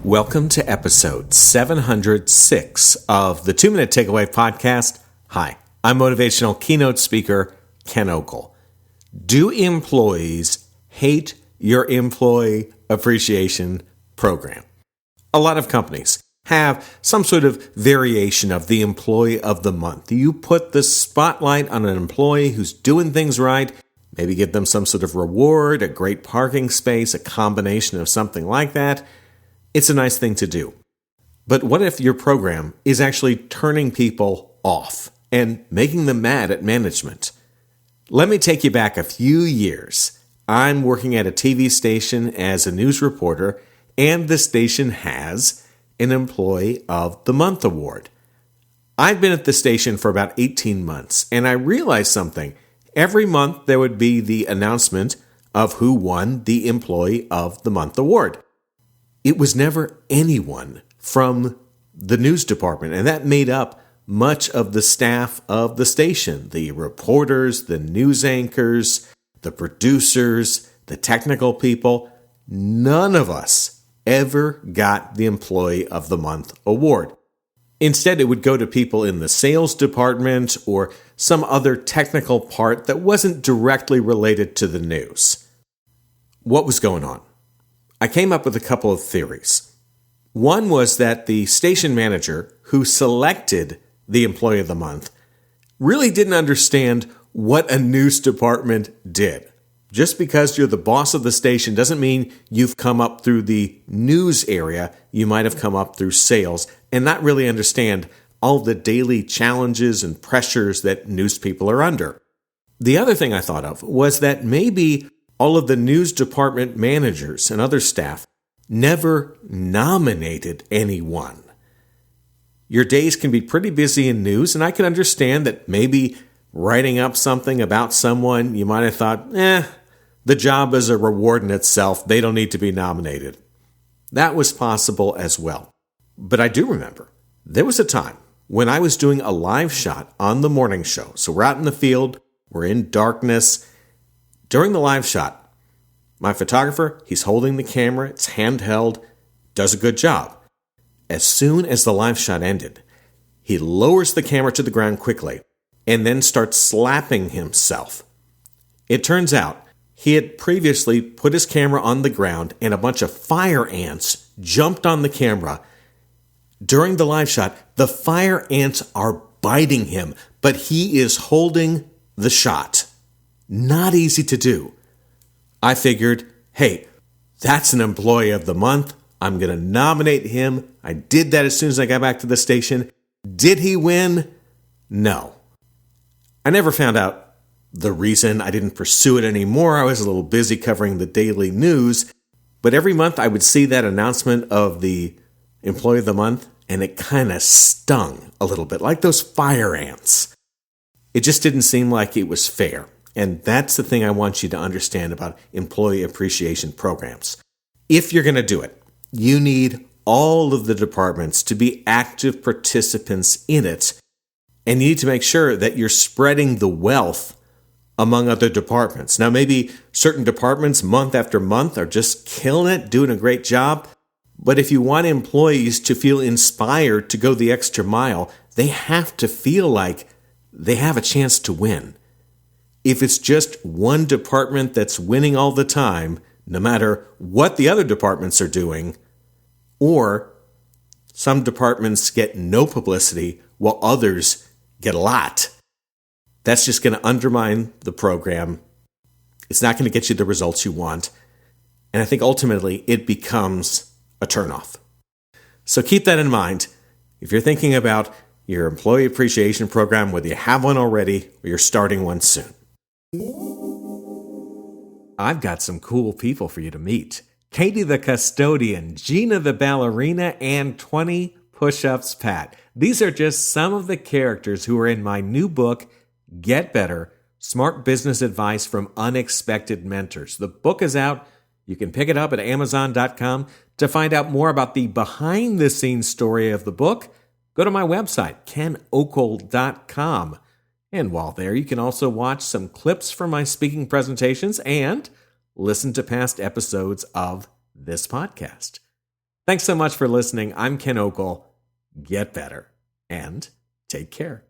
Welcome to episode 706 of the 2-Minute Takeaway Podcast. Hi, I'm Motivational Keynote Speaker Ken Okel. Do employees hate your employee appreciation program? A lot of companies have some sort of variation of the employee of the month. You put the spotlight on an employee who's doing things right, maybe give them some sort of reward, a great parking space, a combination of something like that. It's a nice thing to do. But what if your program is actually turning people off and making them mad at management? Let me take you back a few years. I'm working at a TV station as a news reporter, and the station has an Employee of the Month award. I've been at the station for about 18 months, and I realized something. Every month there would be the announcement of who won the Employee of the Month award. It was never anyone from the news department, and that made up much of the staff of the station, the reporters, the news anchors, the producers, the technical people. None of us ever got the Employee of the Month award. Instead, it would go to people in the sales department or some other technical part that wasn't directly related to the news. What was going on? I came up with a couple of theories. One was that the station manager who selected the Employee of the Month really didn't understand what a news department did. Just because you're the boss of the station doesn't mean you've come up through the news area. You might have come up through sales and not really understand all the daily challenges and pressures that news people are under. The other thing I thought of was that maybe all of the news department managers and other staff never nominated anyone. Your days can be pretty busy in news, and I can understand that maybe writing up something about someone, you might have thought, the job is a reward in itself. They don't need to be nominated. That was possible as well. But I do remember there was a time when I was doing a live shot on the morning show. So we're out in the field, we're in darkness. During the live shot, my photographer, he's holding the camera, it's handheld, does a good job. As soon as the live shot ended, he lowers the camera to the ground quickly and then starts slapping himself. It turns out he had previously put his camera on the ground and a bunch of fire ants jumped on the camera. During the live shot, the fire ants are biting him, but he is holding the shot. Not easy to do. I figured, hey, that's an Employee of the Month. I'm going to nominate him. I did that as soon as I got back to the station. Did he win? No. I never found out the reason. I didn't pursue it anymore. I was a little busy covering the daily news. But every month I would see that announcement of the Employee of the Month, and it kind of stung a little bit, like those fire ants. It just didn't seem like it was fair. And that's the thing I want you to understand about employee appreciation programs. If you're going to do it, you need all of the departments to be active participants in it, and you need to make sure that you're spreading the wealth among other departments. Now, maybe certain departments month after month are just killing it, doing a great job, but if you want employees to feel inspired to go the extra mile, they have to feel like they have a chance to win. If it's just one department that's winning all the time, no matter what the other departments are doing, or some departments get no publicity while others get a lot, that's just going to undermine the program. It's not going to get you the results you want. And I think ultimately it becomes a turnoff. So keep that in mind. If you're thinking about your employee appreciation program, whether you have one already or you're starting one soon. I've got some cool people for you to meet. Katie the custodian, Gina the ballerina, and 20 push-ups Pat. These are just some of the characters who are in my new book, Get Better, Smart Business Advice from Unexpected Mentors. The book is out. You can pick it up at Amazon.com. To find out more about the behind-the-scenes story of the book, go to my website, kenokel.com. And while there, you can also watch some clips from my speaking presentations and listen to past episodes of this podcast. Thanks so much for listening. I'm Ken Okel. Get better and take care.